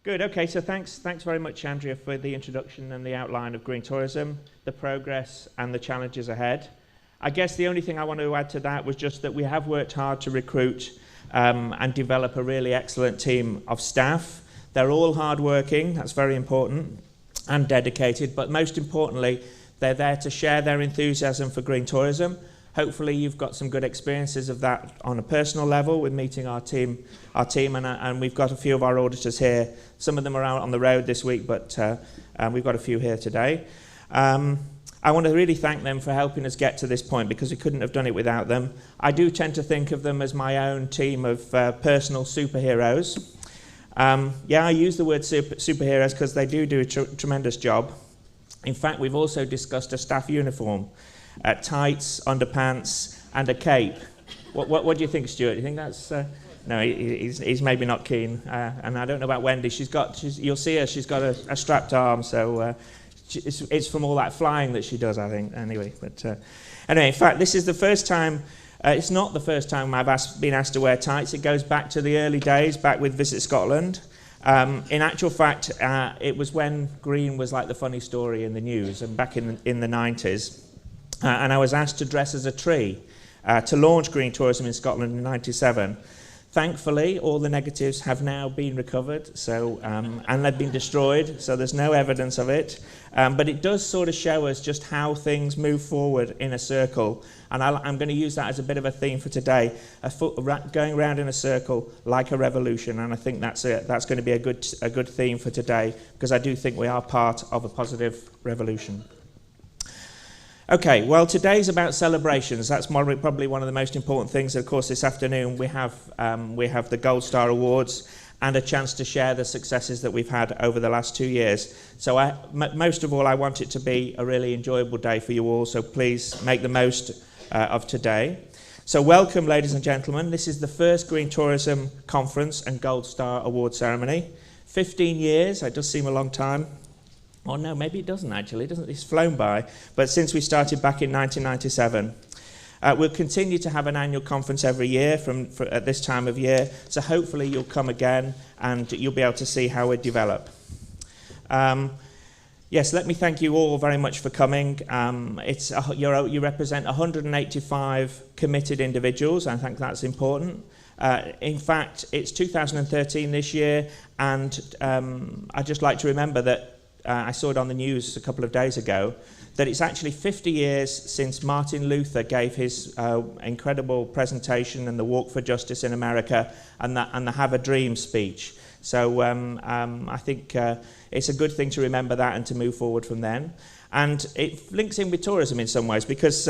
Good. Okay. So thanks very much, Andrea, for the introduction and the outline of green tourism, the progress and the challenges ahead. I guess the only thing I want to add to that was just that we have worked hard to recruit and develop a really excellent team of staff. They're all hardworking. That's very important, and dedicated. But most importantly, they're there to share their enthusiasm for green tourism. Hopefully you've got some good experiences of that on a personal level with meeting our team, and we've got a few of our auditors here. Some of them are out on the road this week, but we've got a few here today. I want to really thank them for helping us get to this point, because we couldn't have done it without them. I do tend to think of them as my own team of personal superheroes. I use the word superheroes because they do a tremendous job. In fact, we've also discussed a staff uniform. Tights, underpants, and a cape. What do you think, Stuart? Do you think that's... No, he's maybe not keen. And I don't know about Wendy. You'll see her, she's got a strapped arm, so it's from all that flying that she does, I think, anyway. But anyway, in fact, this is the first time... it's not the first time I've been asked to wear tights. It goes back to the early days, back with Visit Scotland. In actual fact, it was when green was like the funny story in the news, and back in the 90s. And I was asked to dress as a tree to launch green tourism in Scotland in '97. Thankfully, all the negatives have now been recovered, and they've been destroyed, so there's no evidence of it. But it does sort of show us just how things move forward in a circle. And I'm going to use that as a bit of a theme for today, going around in a circle like a revolution. And I think that's going to be a good theme for today, because I do think we are part of a positive revolution. Okay, well, today's about celebrations. That's probably one of the most important things. Of course, this afternoon we have the Gold Star Awards and a chance to share the successes that we've had over the last 2 years. So most of all, I want it to be a really enjoyable day for you all, so please make the most of today. So welcome, ladies and gentlemen. This is the first Green Tourism Conference and Gold Star Award ceremony. 15 years, it does seem a long time. Oh no, maybe it doesn't actually, it's flown by. But since we started back in 1997, we'll continue to have an annual conference every year at this time of year. So hopefully you'll come again and you'll be able to see how we develop. Yes, let me thank you all very much for coming. You represent 185 committed individuals. I think that's important. In fact, it's 2013 this year, and I'd just like to remember that I saw it on the news a couple of days ago, that it's actually 50 years since Martin Luther gave his incredible presentation and the Walk for Justice in America and the Have a Dream speech. So I think it's a good thing to remember that and to move forward from then. And it links in with tourism in some ways, because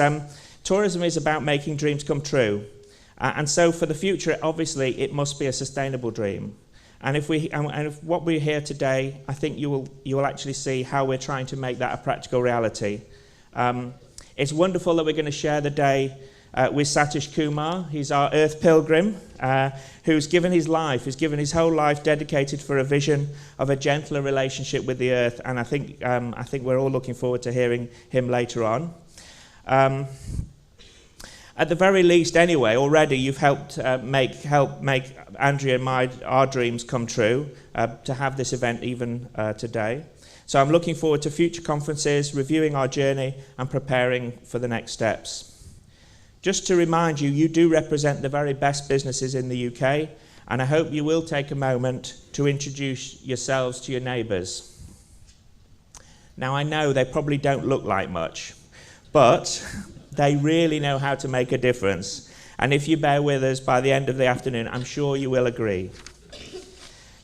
tourism is about making dreams come true. And so for the future, obviously, it must be a sustainable dream. And if what we hear today, I think you will actually see how we're trying to make that a practical reality. It's wonderful that we're going to share the day with Satish Kumar. He's our Earth Pilgrim, who's given his whole life dedicated for a vision of a gentler relationship with the Earth. And I think we're all looking forward to hearing him later on. At the very least, anyway, already you've helped make Andrea and our dreams come true to have this event even today. So I'm looking forward to future conferences, reviewing our journey and preparing for the next steps. Just to remind you, you do represent the very best businesses in the UK, and I hope you will take a moment to introduce yourselves to your neighbours. Now, I know they probably don't look like much, but they really know how to make a difference. And if you bear with us by the end of the afternoon, I'm sure you will agree.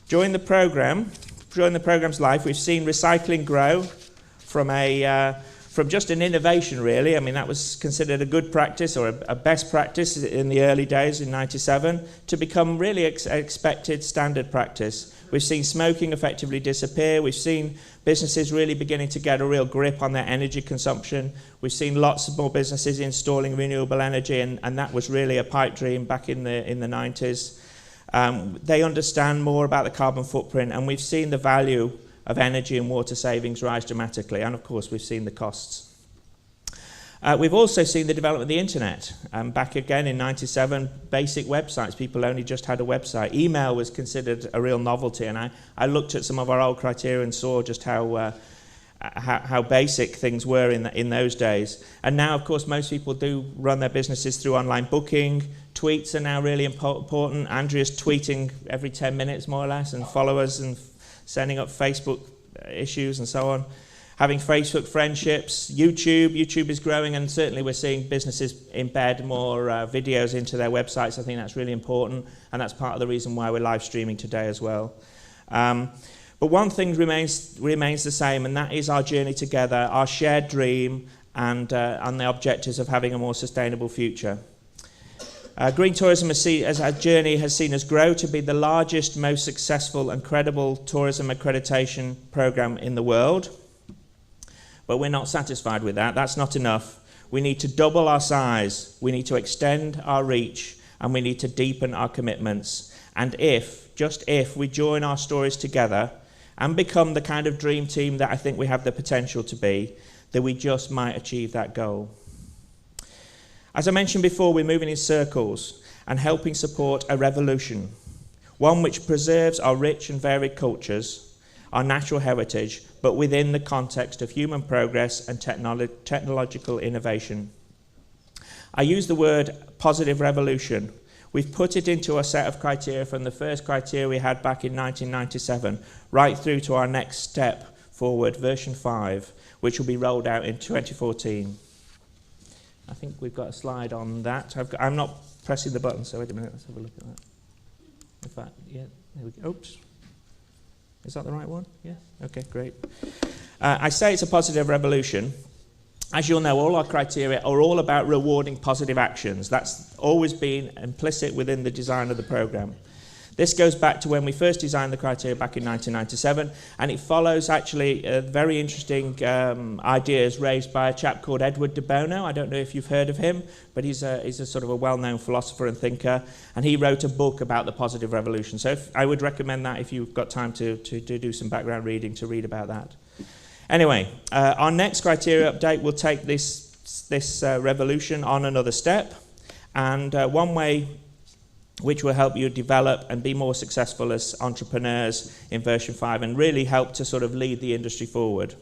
During the program's life, we've seen recycling grow from just an innovation, really. I mean, that was considered a good practice or a best practice in the early days in '97 to become really expected standard practice. We've seen smoking effectively disappear. We've seen businesses really beginning to get a real grip on their energy consumption. We've seen lots of more businesses installing renewable energy, and that was really a pipe dream back in the 90s. They understand more about the carbon footprint, and we've seen the value of energy and water savings rise dramatically, and of course we've seen the costs. We've also seen the development of the internet. Back again in '97, basic websites, people only just had a website. Email was considered a real novelty, and I looked at some of our old criteria and saw just how basic things were in those days. And now, of course, most people do run their businesses through online booking. Tweets are now really important. Andrea's tweeting every 10 minutes, more or less, and followers and sending up Facebook issues and so on. Having Facebook friendships, YouTube is growing, and certainly we're seeing businesses embed more videos into their websites. I think that's really important, and that's part of the reason why we're live streaming today as well. But one thing remains the same, and that is our journey together, our shared dream, and the objectives of having a more sustainable future. Green tourism as a journey has seen us grow to be the largest, most successful and credible tourism accreditation program in the world. But we're not satisfied with that. That's not enough. We need to double our size. We need to extend our reach, and we need to deepen our commitments. And just if we join our stories together and become the kind of dream team that I think we have the potential to be, then we just might achieve that goal. As I mentioned before, we're moving in circles and helping support a revolution, one which preserves our rich and varied cultures, our natural heritage, but within the context of human progress and technological innovation. I use the word positive revolution. We've put it into a set of criteria from the first criteria we had back in 1997, right through to our next step forward, version 5, which will be rolled out in 2014. I think we've got a slide on that. I'm not pressing the button, so wait a minute, let's have a look at that. In fact, yeah, there we go. Oops. Is that the right one? Yeah? Okay, great. I say it's a positive revolution. As you'll know, all our criteria are all about rewarding positive actions. That's always been implicit within the design of the programme. This goes back to when we first designed the criteria back in 1997, and it follows actually very interesting ideas raised by a chap called Edward de Bono. I don't know if you've heard of him, but he's a sort of a well-known philosopher and thinker, and he wrote a book about the positive revolution. So I would recommend that if you've got time to do some background reading to read about that. Anyway, our next criteria update will take this revolution on another step, and one way which will help you develop and be more successful as entrepreneurs in version 5 and really help to sort of lead the industry forward.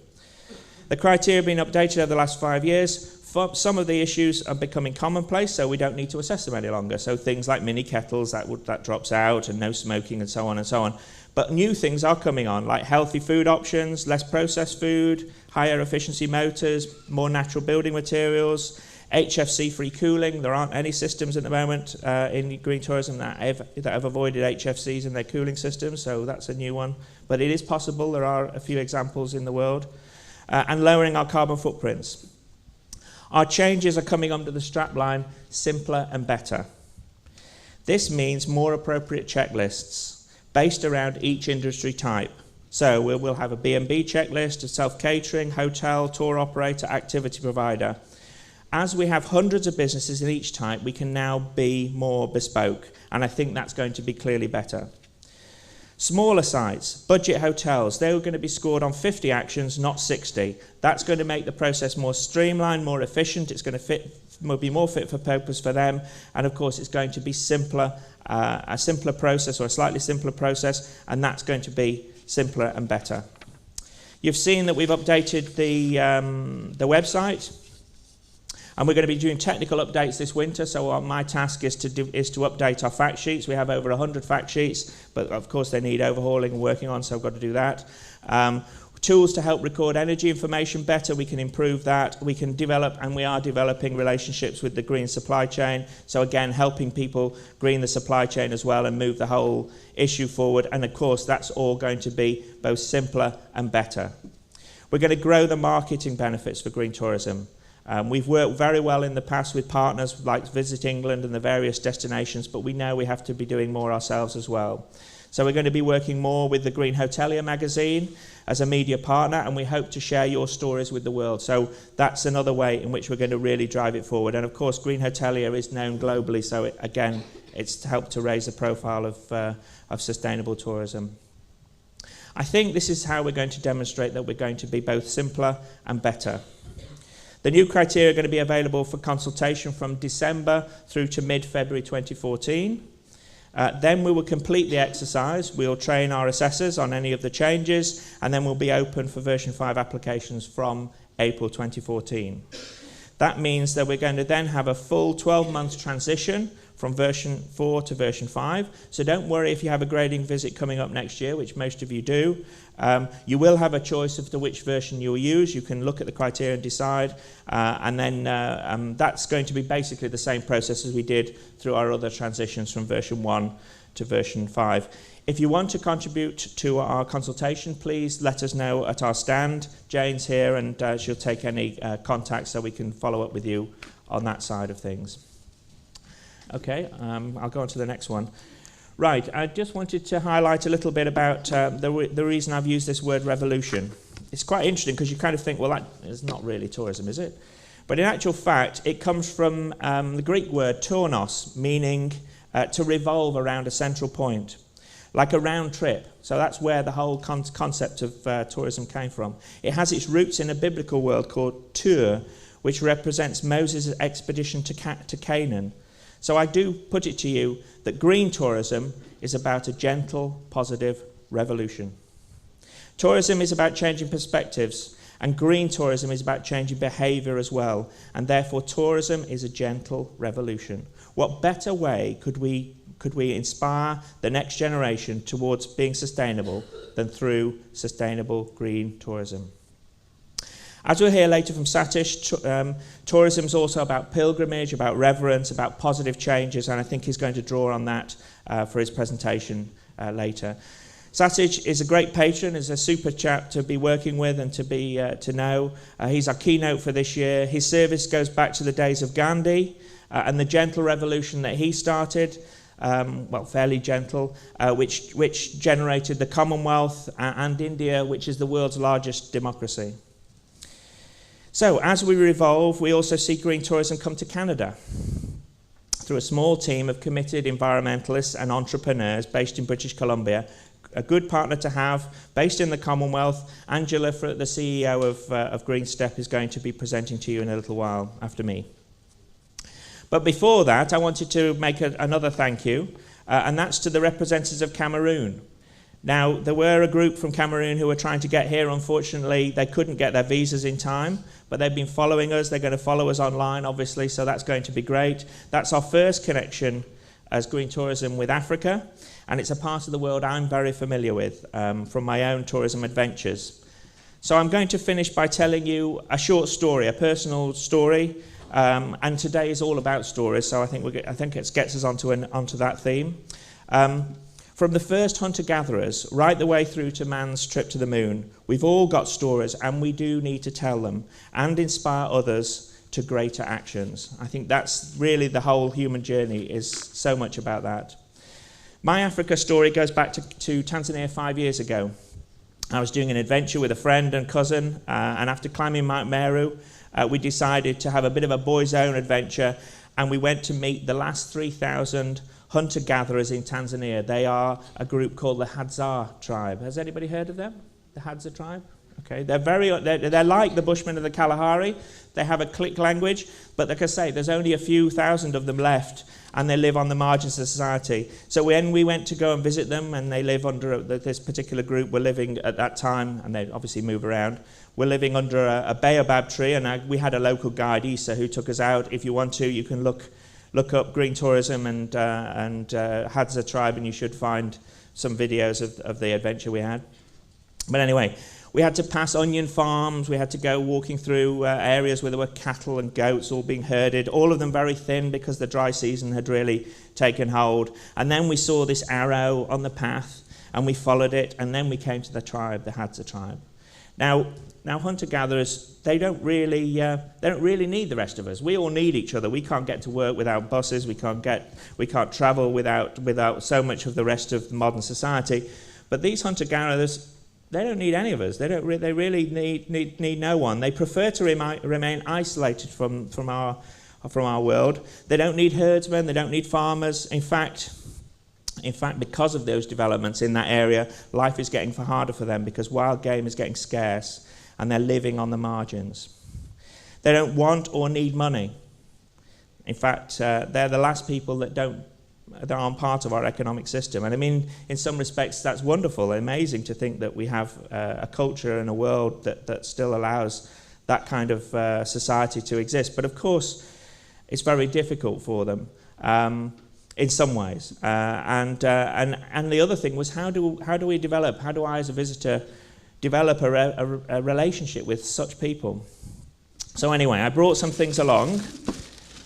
The criteria have been updated over the last 5 years. Some of the issues are becoming commonplace, so we don't need to assess them any longer. So things like mini kettles, that drops out, and no smoking and so on and so on. But new things are coming on, like healthy food options, less processed food, higher efficiency motors, more natural building materials, HFC-free cooling. There aren't any systems at the moment in green tourism that have avoided HFCs in their cooling systems, so that's a new one. But it is possible. There are a few examples in the world. And lowering our carbon footprints. Our changes are coming under the strapline, simpler and better. This means more appropriate checklists based around each industry type. So we'll have a B&B checklist, a self-catering, hotel, tour operator, activity provider. As we have hundreds of businesses in each type, we can now be more bespoke, and I think that's going to be clearly better. Smaller sites, budget hotels, they're going to be scored on 50 actions, not 60. That's going to make the process more streamlined, more efficient. It's going to be more fit for purpose for them, and of course it's going to be simpler, a simpler process or a slightly simpler process, and that's going to be simpler and better. You've seen that we've updated the website. And we're going to be doing technical updates this winter, so my task is to update our fact sheets. We have over 100 fact sheets, but of course they need overhauling and working on, so I've got to do that. Tools to help record energy information better, we can improve that. We can develop, and we are developing relationships with the green supply chain, so again, helping people green the supply chain as well and move the whole issue forward. And of course, that's all going to be both simpler and better. We're going to grow the marketing benefits for green tourism. We've worked very well in the past with partners like Visit England and the various destinations, but we know we have to be doing more ourselves as well. So we're going to be working more with the Green Hotelier magazine as a media partner, and we hope to share your stories with the world. So that's another way in which we're going to really drive it forward. And of course, Green Hotelier is known globally, so again, it's helped to raise the profile of sustainable tourism. I think this is how we're going to demonstrate that we're going to be both simpler and better. The new criteria are going to be available for consultation from December through to mid-February 2014. Then we will complete the exercise, we'll train our assessors on any of the changes, and then we'll be open for version 5 applications from April 2014. That means that we're going to then have a full 12-month transition from version 4 to version 5. So don't worry if you have a grading visit coming up next year, which most of you do. You will have a choice of which version you'll use. You can look at the criteria and decide, and then that's going to be basically the same process as we did through our other transitions from version 1 to version 5. If you want to contribute to our consultation, please let us know at our stand. Jane's here, and she'll take any contacts so we can follow up with you on that side of things. Okay, I'll go on to the next one. Right, I just wanted to highlight a little bit about the reason I've used this word revolution. It's quite interesting because you kind of think, well, that is not really tourism, is it? But in actual fact, it comes from the Greek word tournos, meaning to revolve around a central point, like a round trip. So that's where the whole concept of tourism came from. It has its roots in a biblical word called Tur, which represents Moses' expedition to Canaan. So I do put it to you that green tourism is about a gentle, positive revolution. Tourism is about changing perspectives, and green tourism is about changing behaviour as well, and therefore tourism is a gentle revolution. What better way could we inspire the next generation towards being sustainable than through sustainable green tourism? As we'll hear later from Satish, tourism is also about pilgrimage, about reverence, about positive changes, and I think he's going to draw on that for his presentation later. Satish is a great patron, is a super chap to be working with and to know. He's our keynote for this year. His service goes back to the days of Gandhi and the gentle revolution that he started, well, fairly gentle, which generated the Commonwealth and India, which is the world's largest democracy. So, as we revolve, we also see green tourism come to Canada through a small team of committed environmentalists and entrepreneurs based in British Columbia. A good partner to have, based in the Commonwealth. Angela, the CEO of Green Step, is going to be presenting to you in a little while after me. But before that, I wanted to make another thank you, and that's to the representatives of Cameroon. Now, there were a group from Cameroon who were trying to get here. Unfortunately, they couldn't get their visas in time, but they've been following us. They're going to follow us online, obviously, so that's going to be great. That's our first connection as green tourism with Africa, and it's a part of the world I'm very familiar with from my own tourism adventures. So I'm going to finish by telling you a short story, a personal story, and today is all about stories, so I think it gets us onto that theme. From the first hunter-gatherers right the way through to man's trip to the moon, we've all got stories, and we do need to tell them and inspire others to greater actions. I think that's really the whole human journey, is so much about that. My Africa story goes back to Tanzania 5 years ago. I was doing an adventure with a friend and cousin, and after climbing Mount Meru, we decided to have a bit of a boys' own adventure, and we went to meet the last 3,000 hunter-gatherers in Tanzania. They are a group called the Hadza tribe. Has anybody heard of them? The Hadza tribe? Okay, they're like the Bushmen of the Kalahari. They have a click language, but like I say, there's only a few thousand of them left, and they live on the margins of society. So when we went to go and visit them, and they live under this particular group, were living at that time, and they obviously move around, we're living under a baobab tree, and we had a local guide, Issa, who took us out. If you want to, you can look up green tourism and Hadza tribe, and you should find some videos of the adventure we had. But anyway, we had to pass onion farms. We had to go walking through areas where there were cattle and goats all being herded, all of them very thin because the dry season had really taken hold. And then we saw this arrow on the path, and we followed it, and then we came to the tribe, the Hadza tribe. Now hunter-gatherers, they don't really need the rest of us. We all need each other. We can't get to work without buses. We can't travel without so much of the rest of modern society. But these hunter-gatherers, they don't need any of us. They really need no one. They prefer to remain isolated from our world. They don't need herdsmen. They don't need farmers. In fact, because of those developments in that area, life is getting harder for them because wild game is getting scarce, and they're living on the margins. They don't want or need money. In fact, they're the last people that aren't part of our economic system. And I mean, in some respects, that's wonderful, amazing to think that we have a culture and a world that still allows that kind of society to exist. But of course, it's very difficult for them in some ways. And the other thing was, how do I as a visitor develop a relationship with such people? So anyway, I brought some things along.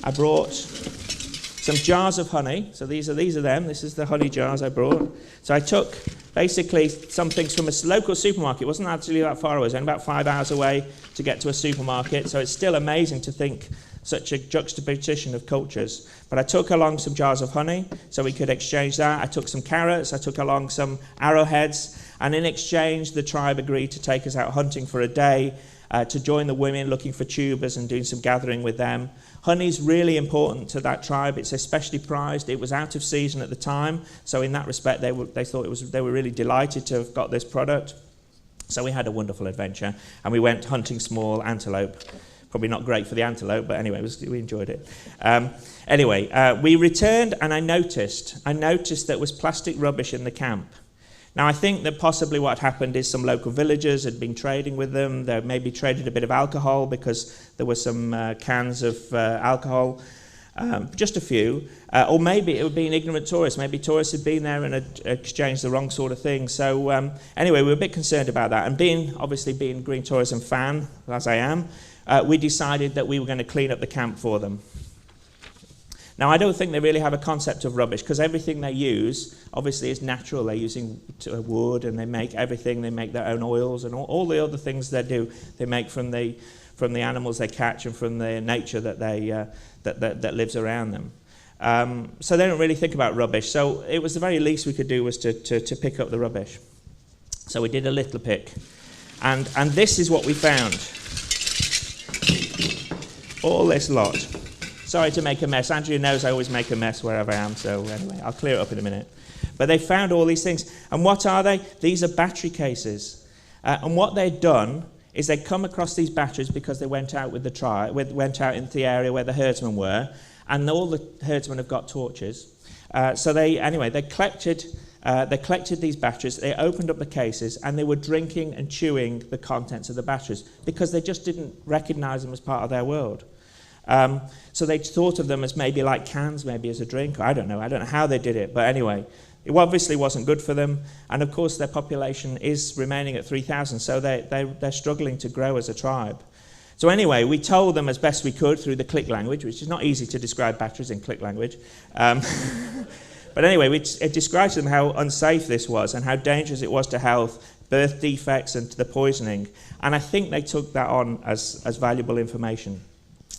I brought some jars of honey. So these are them. This is the honey jars I brought. So I took basically some things from a local supermarket. It wasn't actually that far away. It was only about 5 hours away to get to a supermarket. So it's still amazing to think such a juxtaposition of cultures. But I took along some jars of honey so we could exchange that. I took some carrots. I took along some arrowheads. And in exchange, the tribe agreed to take us out hunting for a day, to join the women looking for tubers and doing some gathering with them. Honey's really important to that tribe. It's especially prized. It was out of season at the time, so in that respect they were really delighted to have got this product. So we had a wonderful adventure, and we went hunting small antelope. Probably not great for the antelope, but anyway, we enjoyed it. We returned, and I noticed there was plastic rubbish in the camp. Now, I think that possibly what happened is some local villagers had been trading with them. They maybe traded a bit of alcohol because there were some cans of alcohol, just a few. Or maybe it would be an ignorant tourist. Maybe tourists had been there and had exchanged the wrong sort of thing. So anyway, we were a bit concerned about that. And being Green Tourism fan, as I am, we decided that we were going to clean up the camp for them. Now, I don't think they really have a concept of rubbish, because everything they use, obviously, is natural. They're using wood, and they make everything. They make their own oils, and all the other things they do, they make from the animals they catch and from the nature that that lives around them. So they don't really think about rubbish. So it was the very least we could do was to pick up the rubbish. So we did a little pick. And this is what we found. All this lot. Sorry to make a mess. Andrea knows I always make a mess wherever I am, so anyway, I'll clear it up in a minute. But they found all these things. And what are they? These are battery cases. And what they'd done is they'd come across these batteries because they went out with the went out into the area where the herdsmen were, and all the herdsmen have got torches. So they collected these batteries, they opened up the cases, and they were drinking and chewing the contents of the batteries because they just didn't recognize them as part of their world. So they thought of them as maybe like cans, maybe as a drink. I don't know how they did it, but anyway, it obviously wasn't good for them. And of course, their population is remaining at 3,000, so they're struggling to grow as a tribe. So anyway, we told them as best we could through the click language, which is not easy to describe batteries in click language. But anyway, we described to them how unsafe this was and how dangerous it was to health, birth defects, and to the poisoning. And I think they took that on as valuable information.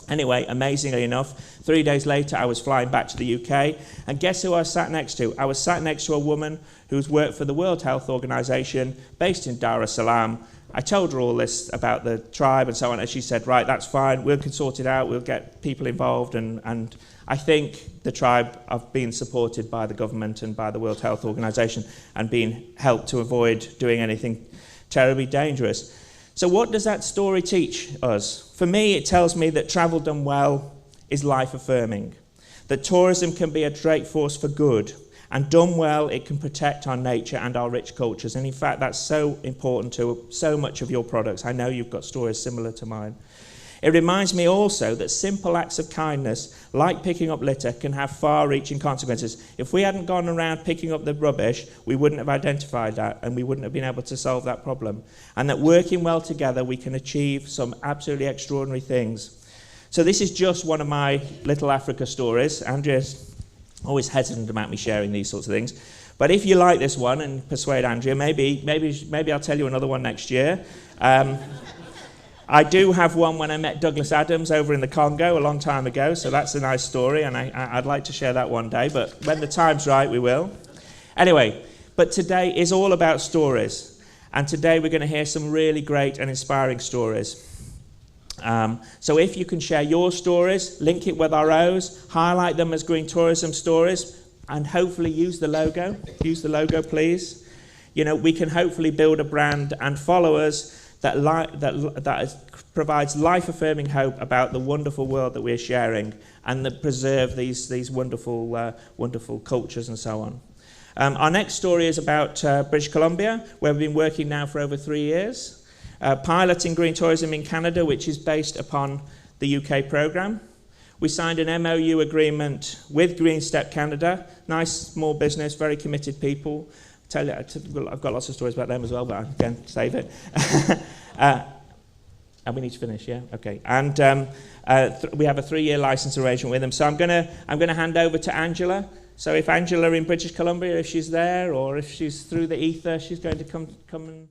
Anyway, amazingly enough, 3 days later, I was flying back to the UK, and guess who I was sat next to? I was sat next to a woman who's worked for the World Health Organization, based in Dar es Salaam. I told her all this about the tribe and so on, and she said, right, that's fine, we can sort it out, we'll get people involved, and I think the tribe have been supported by the government and by the World Health Organization and being helped to avoid doing anything terribly dangerous. So what does that story teach us? For me, it tells me that travel done well is life-affirming, that tourism can be a great force for good, and done well, it can protect our nature and our rich cultures. And in fact, that's so important to so much of your products. I know you've got stories similar to mine. It reminds me also that simple acts of kindness, like picking up litter, can have far-reaching consequences. If we hadn't gone around picking up the rubbish, we wouldn't have identified that, and we wouldn't have been able to solve that problem. And that working well together, we can achieve some absolutely extraordinary things. So this is just one of my little Africa stories. Andrea's always hesitant about me sharing these sorts of things. But if you like this one and persuade Andrea, maybe I'll tell you another one next year. I do have one when I met Douglas Adams over in the Congo a long time ago, so that's a nice story, and I'd like to share that one day, but when the time's right, we will. Anyway, but today is all about stories, and today we're going to hear some really great and inspiring stories. So if you can share your stories, link it with our own, highlight them as Green Tourism stories, and hopefully use the logo. Use the logo, please. You know, we can hopefully build a brand and followers provides life-affirming hope about the wonderful world that we're sharing, and that preserve these wonderful cultures and so on. Our next story is about British Columbia, where we've been working now for over 3 years, piloting green tourism in Canada, which is based upon the UK programme. We signed an MOU agreement with Green Step Canada, nice small business, very committed people. I've got lots of stories about them as well, but I can save it. And we need to finish, yeah? Okay. And we have a 3-year license arrangement with them. So I'm gonna hand over to Angela. So if Angela in British Columbia, if she's there, or if she's through the ether, she's going to come and...